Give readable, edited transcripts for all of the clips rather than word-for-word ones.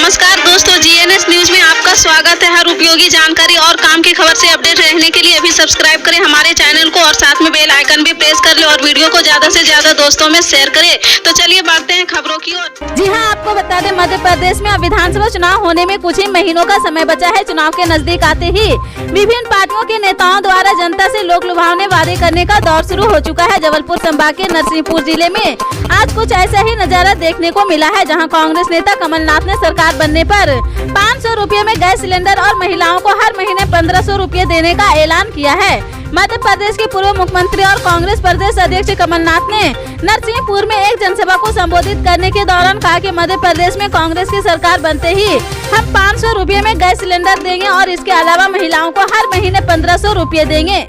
नमस्कार दोस्तों, GNS news में आपका स्वागत है। हर उपयोगी जानकारी और काम की खबर से अपडेट रहने के लिए अभी सब्सक्राइब करें हमारे चैनल को और साथ में बेल आइकन भी प्रेस कर ले और वीडियो को ज्यादा से ज्यादा दोस्तों में शेयर करें। तो चलिए बढ़ते हैं खबरों की ओर। जी हां, आपको बता दें मध्य प्रदेश में अब विधानसभा चुनाव होने में कुछ ही महीनों का समय बचा है। चुनाव के नजदीक आते ही विभिन्न पार्टियों के नेताओं द्वारा जनता से लोक लुभावने वादे करने का दौर शुरू हो चुका है। जबलपुर संभाग के नरसिंहपुर जिले में आज कुछ ऐसा ही नजारा देखने को मिला है, जहां कांग्रेस नेता कमलनाथ ने सरकार बनने पर 500 रुपये में गैस सिलेंडर और महिलाओं को हर महीने 1500 रुपये देने का ऐलान किया है। मध्य प्रदेश के पूर्व मुख्यमंत्री और कांग्रेस प्रदेश अध्यक्ष कमलनाथ ने नरसिंहपुर में एक जनसभा को संबोधित करने के दौरान कहा कि मध्य प्रदेश में कांग्रेस की सरकार बनते ही हम 500 रुपये में गैस सिलेंडर देंगे और इसके अलावा महिलाओं को हर महीने 1500 रुपये देंगे।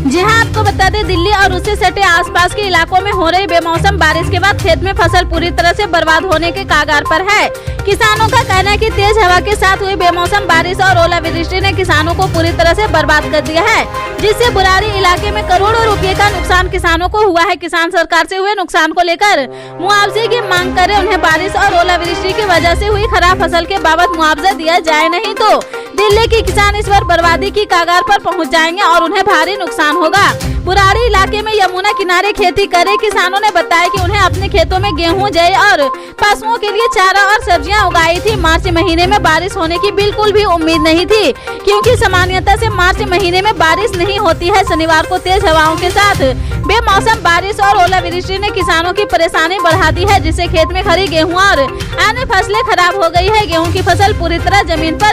जी हां, आपको बता दें दिल्ली और उससे सटे आसपास के इलाकों में हो रही बेमौसम बारिश के बाद खेत में फसल पूरी तरह से बर्बाद होने के कगार पर है। किसानों का कहना है कि तेज हवा के साथ हुई बेमौसम बारिश और ओलावृष्टि ने किसानों को पूरी तरह से बर्बाद कर दिया है, जिससे बुरारी इलाके में करोड़ों रुपए का नुकसान किसानों को हुआ है। किसान सरकार से हुए नुकसान को लेकर मुआवजे की मांग कर रहे। उन्हें बारिश और ओलावृष्टि की वजह से हुई खराब फसल के बाबत मुआवजा दिया जाए, नहीं तो दिल्ली के किसान इस बार बर्बादी की कगार पर पहुंच जाएंगे और उन्हें भारी नुकसान होगा। बुराड़ी इलाके में यमुना किनारे खेती करे किसानों ने बताया कि उन्हें अपने खेतों में गेहूं, जई और पशुओं के लिए चारा और सब्जियां उगाई थी। मार्च महीने में बारिश होने की बिल्कुल भी उम्मीद नहीं थी, क्योंकि सामान्यतः से मार्च महीने में बारिश नहीं होती है। शनिवार को तेज हवाओं के साथ बेमौसम बारिश और ओलावृष्टि ने किसानों की परेशानी बढ़ा दी है, जिससे खेत में खड़ी गेहूं और अन्य फसलें खराब हो गई है। गेहूं की फसल पूरी तरह जमीन पर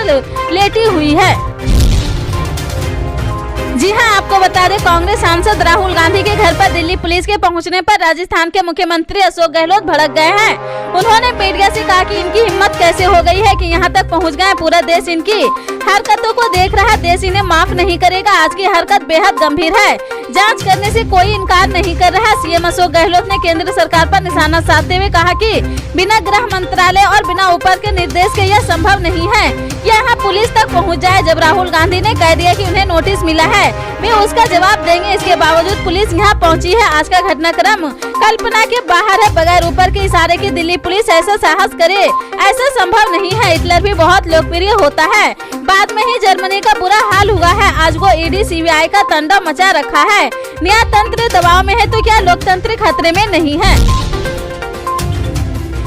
लेटी हुई है। जी हां, आपको बता दें कांग्रेस सांसद राहुल गांधी के घर पर दिल्ली पुलिस के पहुंचने पर राजस्थान के मुख्यमंत्री अशोक गहलोत भड़क गए हैं। उन्होंने मीडिया से कहा कि इनकी हिम्मत कैसे हो गई है कि यहां तक पहुंच गए। पूरा देश इनकी हरकतों को देख रहा है, देश इन्हें माफ नहीं करेगा। आज की हरकत बेहद गंभीर है, जांच करने से कोई इनकार नहीं कर रहा। सीएम अशोक गहलोत ने केंद्र सरकार पर निशाना साधते हुए कहा कि बिना गृह मंत्रालय और बिना ऊपर के निर्देश के यह संभव नहीं है यहाँ पुलिस तक पहुँच जाए। जब राहुल गांधी ने कह दिया कि उन्हें नोटिस मिला है, वे उसका जवाब देंगे। इसके बावजूद पुलिस यहाँ पहुँची है। आज का घटनाक्रम कल्पना के बाहर है। बगैर ऊपर के इशारे की दिल्ली पुलिस ऐसा साहस करे, ऐसा संभव नहीं है। हिटलर भी बहुत लोकप्रिय होता है, बाद में ही जर्मनी का बुरा हाल हुआ है। आज वो ईडी सीबीआई का तंडा मचा रखा है। न्यायतंत्र दबाव में है तो क्या लोकतंत्र खतरे में नहीं है?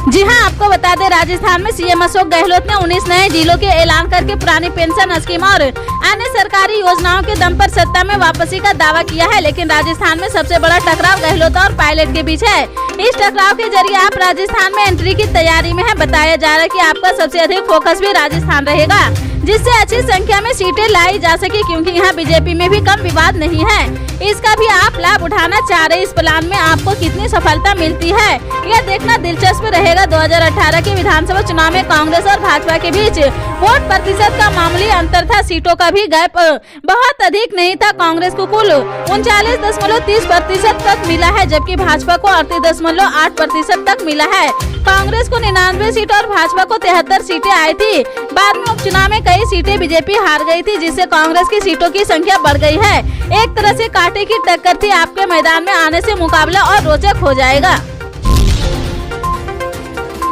जी हां, आपको बता दें राजस्थान में सीएम अशोक गहलोत ने 19 नए जिलों के ऐलान करके पुरानी पेंशन स्कीम और अन्य सरकारी योजनाओं के दम पर सत्ता में वापसी का दावा किया है। लेकिन राजस्थान में सबसे बड़ा टकराव गहलोत और पायलट के बीच है। इस टकराव के जरिए आप राजस्थान में एंट्री की तैयारी में है। बताया जा रहा है कि आपका सबसे अधिक फोकस भी राजस्थान रहेगा, जिससे अच्छी संख्या में सीटें लाई जा सके, क्योंकि यहाँ बीजेपी में भी कम विवाद नहीं है। इसका भी आप लाभ उठाना चाह रहे। इस प्लान में आपको कितनी सफलता मिलती है, यह देखना दिलचस्प रहेगा। 2018 के विधानसभा चुनाव में कांग्रेस और भाजपा के बीच वोट प्रतिशत का मामूली अंतर था। सीटों का भी गैप बहुत अधिक नहीं था। कांग्रेस को कुल 39.30% तक मिला है, जबकि भाजपा को 38.8% तक मिला है। कांग्रेस को 99 सीट और भाजपा को 73 सीटें आई थी। बाद में उपचुनाव में कई सीटें बीजेपी हार गई थी, जिससे कांग्रेस की सीटों की संख्या बढ़ गई है। एक तरह से कांटे की टक्कर थी। आपके मैदान में आने से मुकाबला और रोचक हो जाएगा।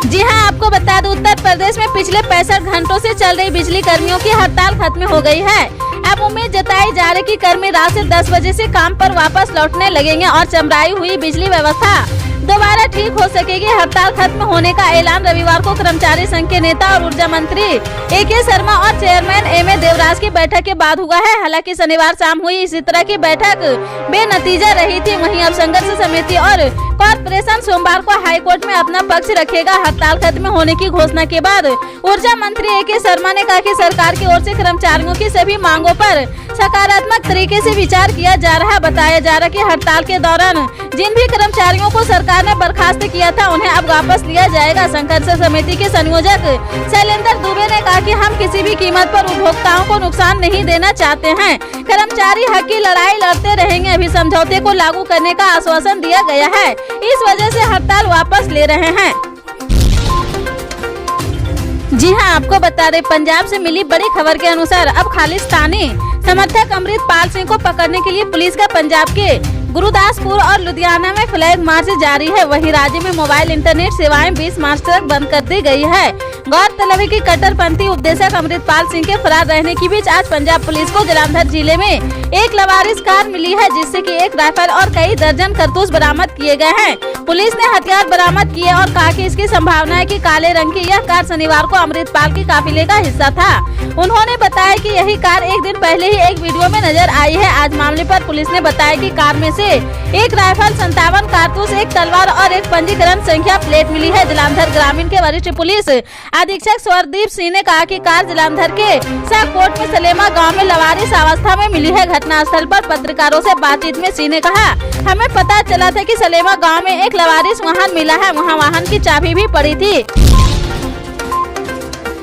जी हां, आपको बता दें उत्तर प्रदेश में पिछले 65 घंटों से चल रही बिजली कर्मियों की हड़ताल खत्म हो गई है। अब उम्मीद जताई जा रही कि कर्मी रात से 10 बजे से काम पर वापस लौटने लगेंगे और चमराई हुई बिजली व्यवस्था दोबारा ठीक हो सकेगी। हड़ताल खत्म होने का ऐलान रविवार को कर्मचारी संघ के नेता और ऊर्जा मंत्री ए.के. शर्मा और चेयरमैन एम.ए. देवराज की बैठक के बाद हुआ है। हालांकि शनिवार शाम हुई इसी तरह की बैठक बेनतीजा रही थी। वहीं अब संघर्ष समिति और कॉर्पोरेशन सोमवार को हाईकोर्ट में अपना पक्ष रखेगा। हड़ताल खत्म होने की घोषणा के बाद ऊर्जा मंत्री ए.के. शर्मा ने कहा कि सरकार की ओर से कर्मचारियों की सभी मांगों पर सकारात्मक तरीके से विचार किया जा रहा है। बताया जा रहा है कि हड़ताल के दौरान जिन भी कर्मचारियों को सरकार ने बर्खास्त किया था, उन्हें अब वापस लिया जाएगा। संघर्ष समिति के संयोजक शैलेंद्र दुबे ने कहा कि हम किसी भी कीमत पर उपभोक्ताओं को नुकसान नहीं देना चाहते हैं। कर्मचारी हक की लड़ाई लड़ते रहेंगे। अभी समझौते को लागू करने का आश्वासन दिया गया है, इस वजह से हड़ताल वापस ले रहे हैं। जी हां, आपको बता दें पंजाब से मिली बड़ी खबर के अनुसार अब खालिस्तानी समर्थक अमृतपाल सिंह को पकड़ने के लिए पुलिस का पंजाब के गुरुदासपुर और लुधियाना में फ्लैग मार्च जारी है। वहीं राज्य में मोबाइल इंटरनेट सेवाएं 20 मार्च तक बंद कर दी गई है। गौरतलब है कि कट्टरपंथी उपदेशक अमृतपाल सिंह के फरार रहने की बीच आज पंजाब पुलिस को जालंधर जिले में एक लवारिस कार मिली है, जिससे कि एक राइफल और कई दर्जन कारतूस बरामद किए गए हैं। पुलिस ने हथियार बरामद किए और कहा कि इसकी संभावना है कि काले रंग की यह कार शनिवार को अमृतपाल की काफिले का हिस्सा था। उन्होंने बताया कि यही कार एक दिन पहले ही एक वीडियो में नजर आई है। आज मामले पर पुलिस ने बताया कि कार में से एक राइफल, 57 कारतूस, एक तलवार और एक पंजीकरण संख्या प्लेट मिली है। जालंधर ग्रामीण के वरिष्ठ पुलिस अधीक्षक स्वरदीप सिंह ने कहा कि कार जालंधर के साकोट में सलेमा गांव में लवारिस अवस्था में मिली है। घटनास्थल पर पत्रकारों से बातचीत में सिंह ने कहा, हमें पता चला था कि सलेमा गांव में एक लवारिस वाहन मिला है, वहां वाहन की चाबी भी पड़ी थी।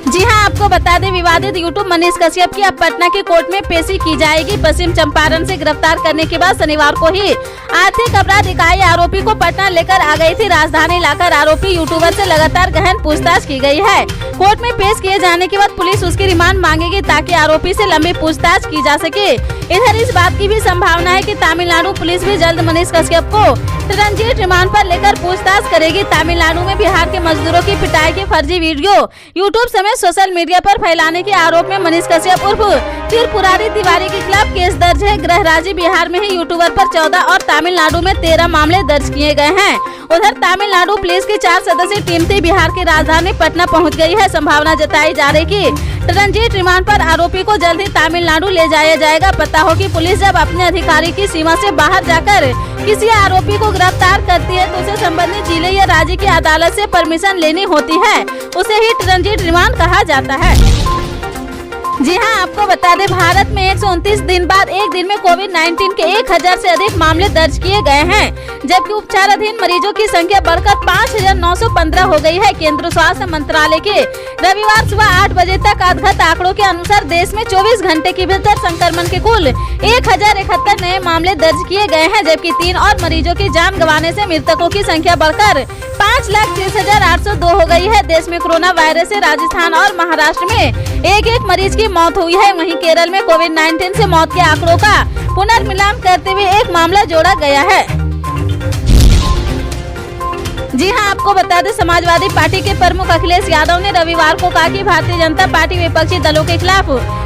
जी हां, आपको बता दें, विवादित यूट्यूब मनीष कश्यप की अब पटना की कोर्ट में पेशी की जाएगी। पश्चिम चंपारण से गिरफ्तार करने के बाद शनिवार को ही आर्थिक अपराध इकाई आरोपी को पटना लेकर आ गई थी। राजधानी लाकर आरोपी यूट्यूबर से लगातार गहन पूछताछ की गई है। कोर्ट में पेश किए जाने के बाद पुलिस उसकी रिमांड मांगेगी ताकि आरोपी से लंबी पूछताछ की जा सके। इधर इस बात की भी संभावना है कि तमिलनाडु पुलिस भी जल्द मनीष कश्यप को ट्रांजिट रिमांड पर लेकर पूछताछ करेगी। तमिलनाडु में बिहार के मजदूरों की पिटाई की फर्जी वीडियो यूट्यूब समेत सोशल मीडिया पर फैलाने के आरोप में मनीष कश्यप उर्फ त्रिपुरारी तिवारी के खिलाफ केस दर्ज है। गृह राज्य बिहार में ही यूट्यूबर पर 14 और तमिलनाडु में 13 मामले दर्ज किए गए हैं। उधर तमिलनाडु पुलिस की 4 सदस्यीय टीम थी बिहार की राजधानी पटना पहुंच गई है। संभावना जताई जा रही कि ट्रांजिट रिमांड पर आरोपी को जल्द ही तमिलनाडु ले जाया जाएगा। पता हो कि पुलिस जब अपने अधिकारी की सीमा से बाहर जाकर किसी आरोपी को गिरफ्तार करती है तो उसे संबंधित जिले या राज्य की अदालत से परमिशन लेनी होती है, उसे ही ट्रांजिट रिमांड कहा जाता है। जी हां, आपको बता दें, भारत में 129 दिन बाद एक दिन में कोविड-19 के 1000 से अधिक मामले दर्ज किए गए हैं, जबकि उपचाराधीन मरीजों की संख्या बढ़कर 5915 हो गई है। केंद्रीय स्वास्थ्य मंत्रालय के रविवार सुबह 8 बजे तक अद्यतन आंकड़ों के अनुसार देश में 24 घंटे के भीतर संक्रमण के कुल 1071 नए मामले दर्ज किए गए हैं, जबकि 3 और मरीजों की जान गंवाने से मृतकों की संख्या बढ़कर 5,30,802 हो गई है। देश में कोरोना वायरस से राजस्थान और महाराष्ट्र में एक मरीज की मौत हुई है। वहीं केरल में कोविड-19 से मौत के आंकड़ों का पुनर्मिलान करते हुए एक मामला जोड़ा गया है। जी हां, आपको बता दें, समाजवादी पार्टी के प्रमुख अखिलेश यादव ने रविवार को कहा कि भारतीय जनता पार्टी विपक्षी दलों के खिलाफ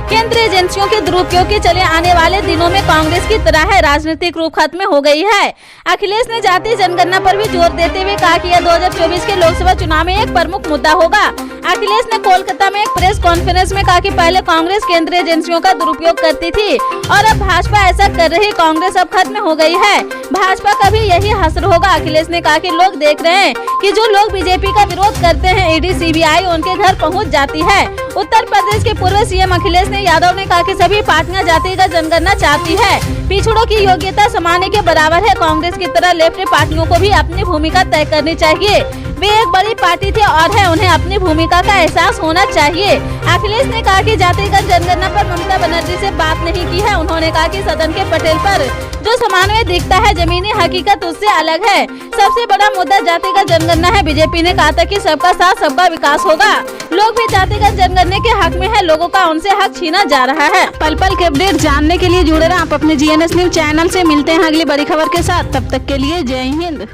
केंद्रीय एजेंसियों के दुरुपयोग के चले आने वाले दिनों में कांग्रेस की तरह है राजनीतिक रूप खत्म हो गई है। अखिलेश ने जातीय जनगणना पर भी जोर देते हुए कहा कि यह 2024 के लोकसभा चुनाव में एक प्रमुख मुद्दा होगा। अखिलेश ने कोलकाता में एक प्रेस कॉन्फ्रेंस में कहा कि पहले कांग्रेस केंद्रीय एजेंसियों का दुरुपयोग करती थी और अब भाजपा ऐसा कर रही। कांग्रेस अब खत्म हो गई है, भाजपा का भी यही हश्र होगा। अखिलेश ने कहा कि लोग देख रहे हैं कि जो लोग बीजेपी का विरोध करते हैं, ईडी सीबीआई उनके घर पहुंच जाती है। उत्तर प्रदेश के पूर्व सीएम अखिलेश यादव ने कहा कि सभी पार्टियां जातिगत जनगणना चाहती है, पिछड़ों की योग्यता समाने के बराबर है। कांग्रेस की तरह लेफ्ट पार्टियों को भी अपनी भूमिका तय करनी चाहिए। वे एक बड़ी पार्टी थी और है, उन्हें अपनी भूमिका का एहसास होना चाहिए। अखिलेश ने कहा कि जातिगत जनगणना पर ममता बनर्जी से बात नहीं की है। उन्होंने कहा कि सदन के पटेल पर जो समन्वय दिखता है, जमीनी हकीकत उससे अलग है। सबसे बड़ा मुद्दा जातिगत जनगणना है। बीजेपी ने कहा था कि सबका साथ सबका विकास होगा। लोग भी जातिगत जनगणना के हक में है, लोगों का उनसे हक छीना जा रहा है। पल पल के अपडेट जानने के लिए जुड़े रहें आप अपने GNS न्यूज चैनल से। मिलते हैं अगली बड़ी खबर के साथ, तब तक के लिए जय हिंद।